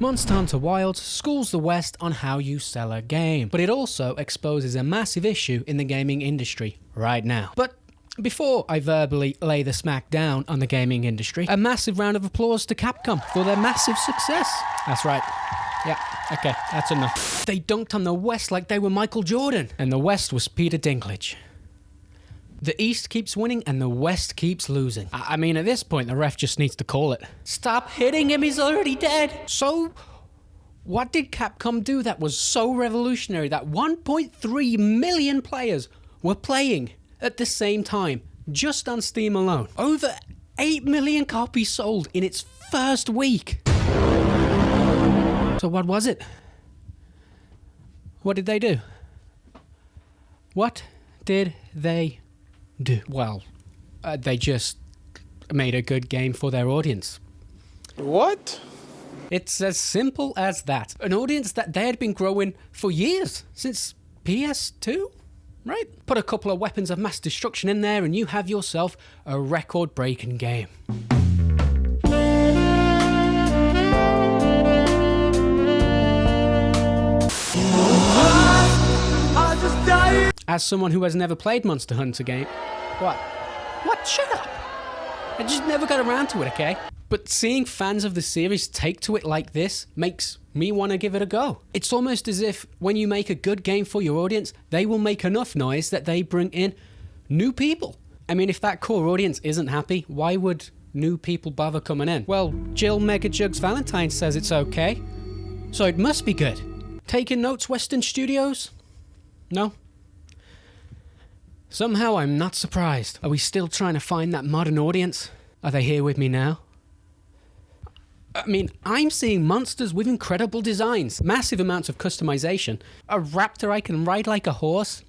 Monster Hunter Wilds schools the West on how you sell a game, but it also exposes a massive issue in the gaming industry right now. But before I verbally lay the smack down on the gaming industry, a massive round of applause to Capcom for their massive success. That's right. Yeah, okay, that's enough. They dunked on the West like they were Michael Jordan, and the West was Peter Dinklage. The East keeps winning and the West keeps losing. I mean, at this point, the ref just needs to call it. Stop hitting him, he's already dead. So, what did Capcom do that was so revolutionary that 1.3 million players were playing at the same time, just on Steam alone? Over 8 million copies sold in its first week. So what was it? What did they do? What did they do? Well, they just made a good game for their audience. What? It's as simple as that. An audience that they had been growing for years, since PS2, right? Put a couple of weapons of mass destruction in there and you have yourself a record-breaking game. As someone who has never played Monster Hunter game... What? Shut up! I just never got around to it, okay? But seeing fans of the series take to it like this makes me want to give it a go. It's almost as if when you make a good game for your audience, they will make enough noise that they bring in new people. I mean, if that core audience isn't happy, why would new people bother coming in? Well, Jill Megajugs Valentine says it's okay, so it must be good. Taking notes, Western Studios? No? Somehow I'm not surprised. Are we still trying to find that modern audience? Are they here with me now? I mean, I'm seeing monsters with incredible designs, massive amounts of customization, a raptor I can ride like a horse.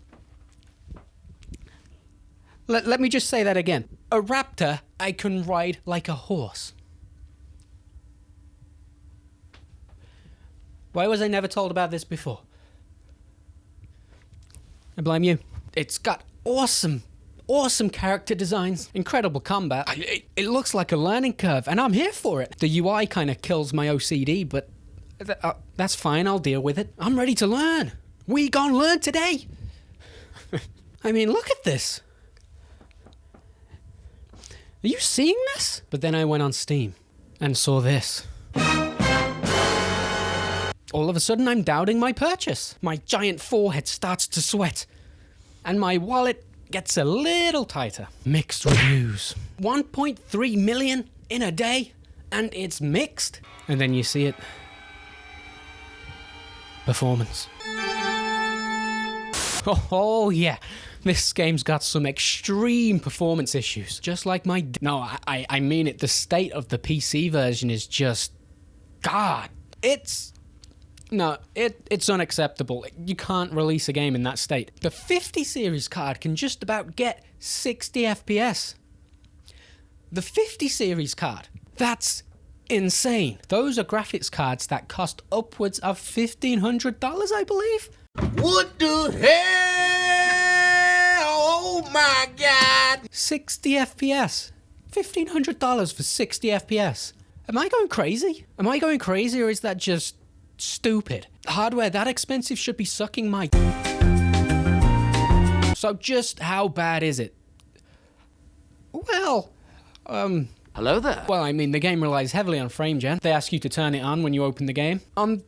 Let me just say that again. A raptor I can ride like a horse. Why was I never told about this before? I blame you. It's got awesome character designs, incredible combat. It looks like a learning curve, and I'm here for it. The UI kind of kills my OCD, but that's fine, I'll deal with it. I'm ready to learn. We gonna learn today. I mean, look at this. Are you seeing this? But then I went on Steam and saw this. All of a sudden, I'm doubting my purchase. My giant forehead starts to sweat, and my wallet gets a little tighter. Mixed reviews. 1.3 million in a day, and it's mixed. And then you see it. Performance. Oh yeah, this game's got some extreme performance issues. Just like my... No, I mean it. The state of the PC version is just... God, it's... No, it's unacceptable. You can't release a game in that state. The 50 series card can just about get 60 FPS. The 50 series card. That's insane. Those are graphics cards that cost upwards of $1,500, I believe. What the hell? Oh my God! 60 FPS. $1,500 for 60 FPS. Am I going crazy? Am I going crazy, or is that just... stupid? Hardware that expensive should be sucking my... So just how bad is it? Well, Hello there. Well, I mean, the game relies heavily on frame gen. They ask you to turn it on when you open the game. On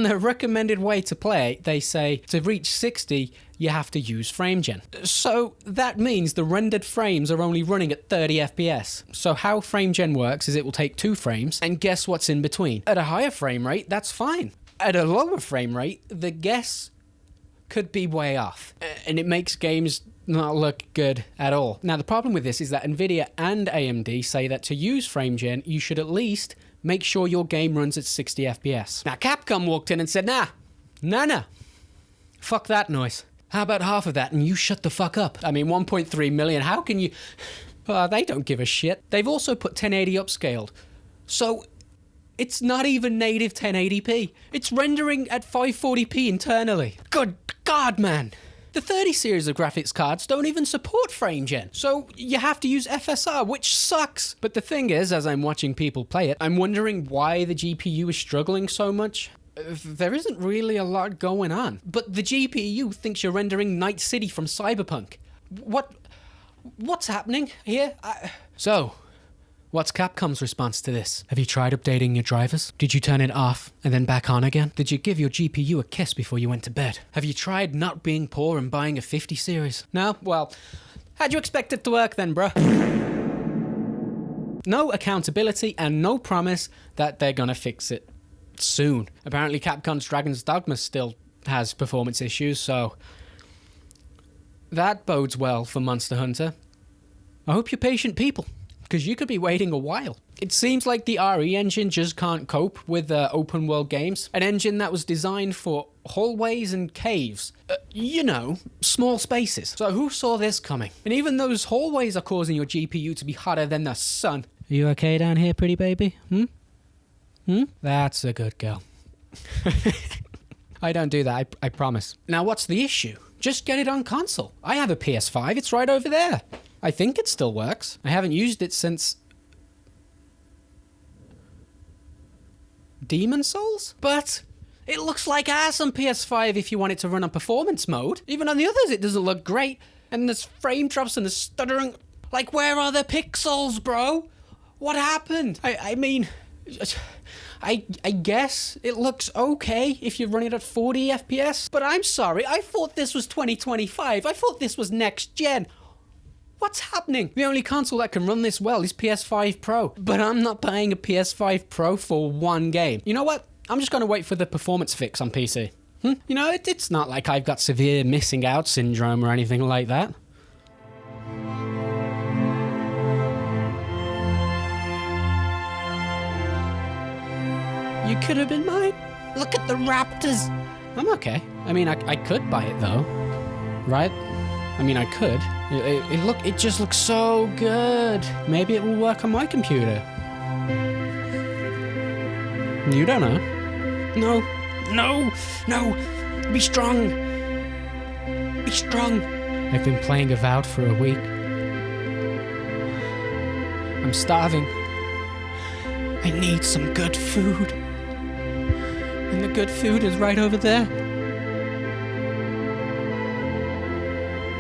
the recommended way to play, they say to reach 60, you have to use frame gen. So that means the rendered frames are only running at 30 FPS. So how frame gen works is it will take 2 frames and guess what's in between. At a higher frame rate, that's fine. At a lower frame rate, the guess could be way off. And it makes games not look good at all. Now, the problem with this is that Nvidia and AMD say that to use frame gen, you should at least make sure your game runs at 60 FPS. Now, Capcom walked in and said, nah. Fuck that noise. How about half of that and you shut the fuck up? I mean, 1.3 million, how can you... they don't give a shit. They've also put 1080 upscaled. So, it's not even native 1080p. It's rendering at 540p internally. Good God, man. The 30 series of graphics cards don't even support frame gen, so you have to use FSR, which sucks. But the thing is, as I'm watching people play it, I'm wondering why the GPU is struggling so much. There isn't really a lot going on, but the GPU thinks you're rendering Night City from Cyberpunk. What's happening here? So, what's Capcom's response to this? Have you tried updating your drivers? Did you turn it off and then back on again? Did you give your GPU a kiss before you went to bed? Have you tried not being poor and buying a 50 series? No? Well, how'd you expect it to work then, bruh? No accountability and no promise that they're gonna fix it soon. Apparently Capcom's Dragon's Dogma still has performance issues, so that bodes well for Monster Hunter. I hope you're patient people, because you could be waiting a while. It seems like the RE engine just can't cope with open world games. An engine that was designed for hallways and caves. Small spaces. So who saw this coming? And even those hallways are causing your GPU to be hotter than the sun. Are you okay down here, pretty baby? That's a good girl. I don't do that, I promise. Now, what's the issue? Just get it on console. I have a PS5, it's right over there. I think it still works. I haven't used it since Demon Souls? But it looks like ass on PS5 if you want it to run on performance mode. Even on the others, it doesn't look great. And there's frame drops and there's stuttering. Like, where are the pixels, bro? What happened? I mean, I guess it looks okay if you're running it at 40 FPS. But I'm sorry, I thought this was 2025. I thought this was next gen. What's happening? The only console that can run this well is PS5 Pro. But I'm not buying a PS5 Pro for one game. You know what? I'm just going to wait for the performance fix on PC. It's not like I've got severe missing out syndrome or anything like that. You could have been mine. Look at the Raptors. I'm okay. I mean, I could buy it though, right? I mean, I could. It just looks so good. Maybe it will work on my computer. You don't know. No. Be strong. Be strong. I've been playing Avowed for a week. I'm starving. I need some good food. And the good food is right over there.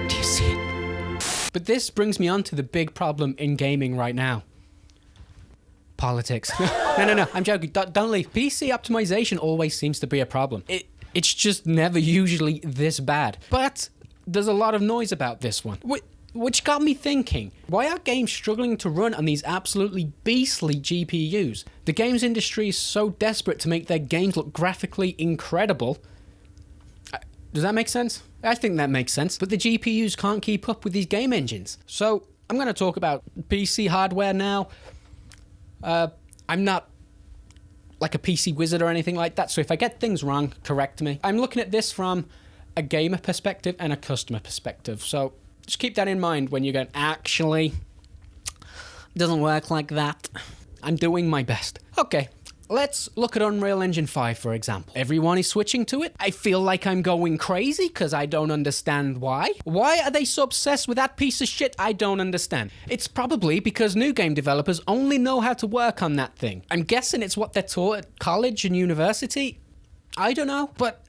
Do you see it? But this brings me on to the big problem in gaming right now. Politics. No, I'm joking. Don't leave. PC optimization always seems to be a problem. It's just never usually this bad. But there's a lot of noise about this one. Which got me thinking, why are games struggling to run on these absolutely beastly GPUs? The games industry is so desperate to make their games look graphically incredible. Does that make sense? I think that makes sense. But the GPUs can't keep up with these game engines. So I'm going to talk about PC hardware now. I'm not like a PC wizard or anything like that, so if I get things wrong, correct me. I'm looking at this from a gamer perspective and a customer perspective, so just keep that in mind when you're going, actually, it doesn't work like that. I'm doing my best. Okay, let's look at Unreal Engine 5, for example. Everyone is switching to it. I feel like I'm going crazy because I don't understand why. Why are they so obsessed with that piece of shit? I don't understand. It's probably because new game developers only know how to work on that thing. I'm guessing it's what they're taught at college and university. I don't know, but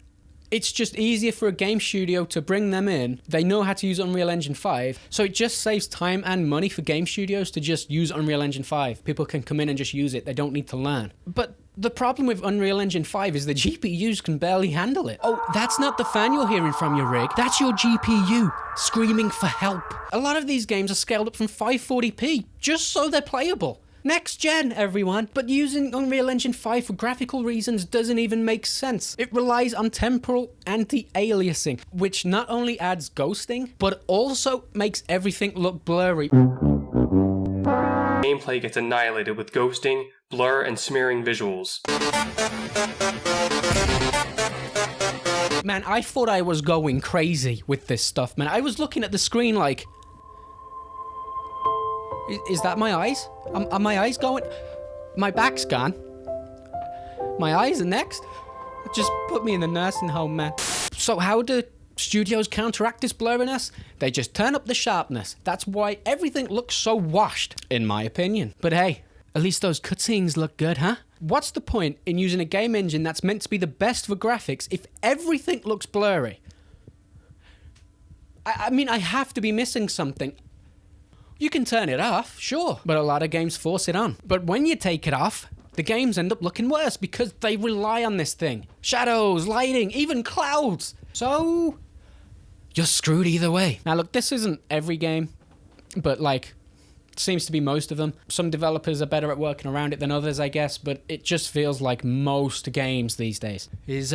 it's just easier for a game studio to bring them in. They know how to use Unreal Engine 5, so it just saves time and money for game studios to just use Unreal Engine 5. People can come in and just use it. They don't need to learn. But the problem with Unreal Engine 5 is the GPUs can barely handle it. Oh, that's not the fan you're hearing from your rig. That's your GPU screaming for help. A lot of these games are scaled up from 540p just so they're playable. Next gen, everyone. But using Unreal Engine 5 for graphical reasons doesn't even make sense. It relies on temporal anti-aliasing, which not only adds ghosting, but also makes everything look blurry. Gameplay gets annihilated with ghosting, blur, and smearing visuals. Man, I thought I was going crazy with this stuff, man. I was looking at the screen like, is that my eyes? Are my eyes going? My back's gone. My eyes are next. Just put me in the nursing home, man. So how do studios counteract this blurriness? They just turn up the sharpness. That's why everything looks so washed, in my opinion. But hey, at least those cutscenes look good, huh? What's the point in using a game engine that's meant to be the best for graphics if everything looks blurry? I mean, I have to be missing something. You can turn it off, sure, but a lot of games force it on. But when you take it off, the games end up looking worse because they rely on this thing. Shadows, lighting, even clouds. So, you're screwed either way. Now look, this isn't every game, but like, seems to be most of them. Some developers are better at working around it than others, I guess, but it just feels like most games these days. Is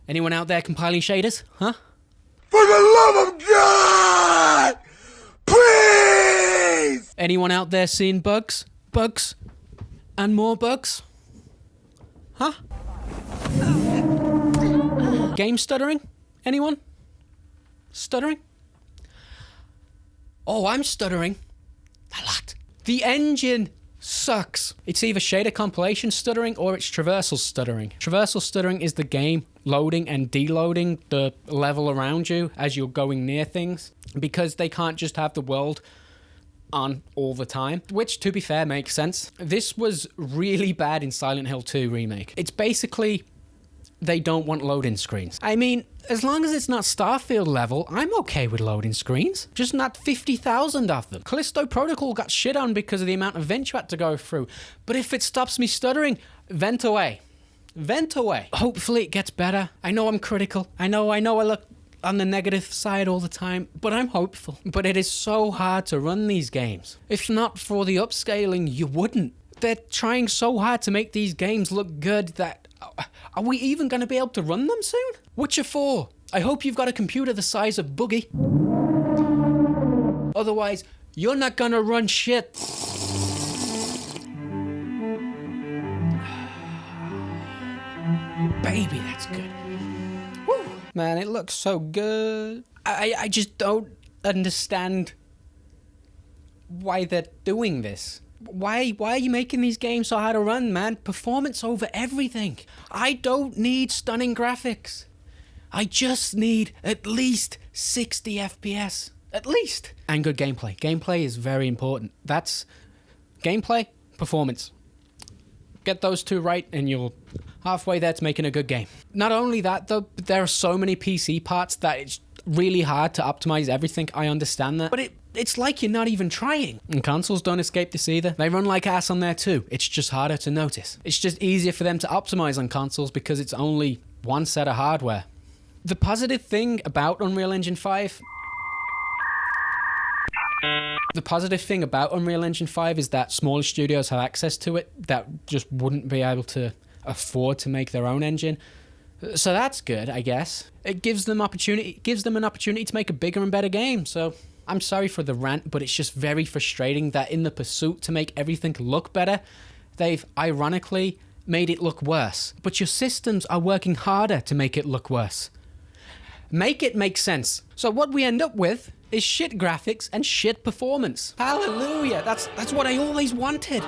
anyone out there compiling shaders? Huh? For the love of God! Please! Anyone out there seeing bugs? Bugs? And more bugs? Huh? Game stuttering? Anyone? Stuttering? Oh, I'm stuttering. A lot. The engine sucks. It's either shader compilation stuttering or it's traversal stuttering. Traversal stuttering is the game loading and deloading the level around you as you're going near things, because they can't just have the world on all the time, which, to be fair, makes sense. This was really bad in Silent Hill 2 Remake. It's basically they don't want loading screens. I mean, as long as it's not Starfield level, I'm okay with loading screens. Just not 50,000 of them. Callisto Protocol got shit on because of the amount of vent you had to go through. But if it stops me stuttering, vent away. Vent away. Hopefully it gets better. I know I'm critical. I know I look on the negative side all the time, but I'm hopeful. But it is so hard to run these games. If not for the upscaling, you wouldn't. They're trying so hard to make these games look good that... Are we even going to be able to run them soon? Witcher 4. I hope you've got a computer the size of Boogie. Otherwise, you're not going to run shit. Baby, that's good. Woo. Man, it looks so good. I just don't understand why they're doing this. Why are you making these games so hard to run, man? Performance over everything. I don't need stunning graphics. I just need at least 60 FPS. At least. And good gameplay. Gameplay is very important. That's gameplay, performance. Get those two right and you're halfway there to making a good game. Not only that, though, but there are so many PC parts that it's really hard to optimize everything. I understand that. But it's like you're not even trying. And consoles don't escape this either. They run like ass on there too. It's just harder to notice. It's just easier for them to optimize on consoles because it's only one set of hardware. The positive thing about Unreal Engine 5... The positive thing about Unreal Engine 5 is that smaller studios have access to it that just wouldn't be able to afford to make their own engine. So that's good, I guess. It gives them an opportunity to make a bigger and better game. So I'm sorry for the rant, but it's just very frustrating that in the pursuit to make everything look better, they've ironically made it look worse. But your systems are working harder to make it look worse. Make it make sense. So what we end up with is shit graphics and shit performance. Hallelujah. That's what I always wanted.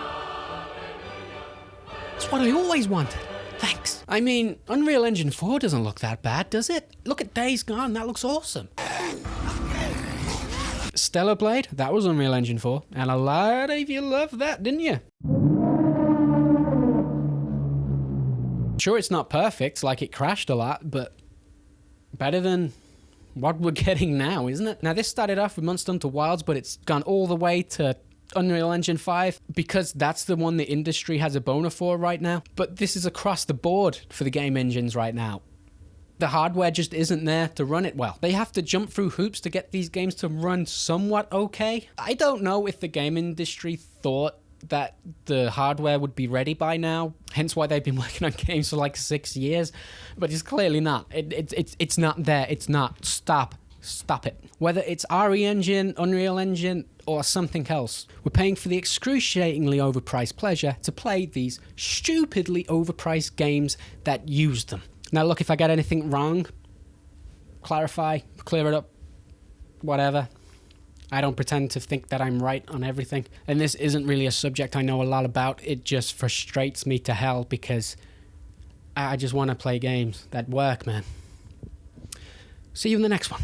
That's what I always wanted. Thanks. I mean, Unreal Engine 4 doesn't look that bad, does it? Look at Days Gone. That looks awesome. Stellar Blade, that was Unreal Engine 4. And a lot of you loved that, didn't you? Sure, it's not perfect, like it crashed a lot, but better than what we're getting now, isn't it? Now, this started off with Monster Hunter Wilds, but it's gone all the way to Unreal Engine 5 because that's the one the industry has a boner for right now. But this is across the board for the game engines right now. The hardware just isn't there to run it well. They have to jump through hoops to get these games to run somewhat okay. I don't know if the game industry thought that the hardware would be ready by now, hence why they've been working on games for like 6 years, but it's clearly not. It's not there. It's not. Stop it. Whether it's RE Engine, Unreal Engine, or something else, we're paying for the excruciatingly overpriced pleasure to play these stupidly overpriced games that use them. Now look, if I get anything wrong, clarify, clear it up, whatever. I don't pretend to think that I'm right on everything. And this isn't really a subject I know a lot about. It just frustrates me to hell because I just want to play games that work, man. See you in the next one.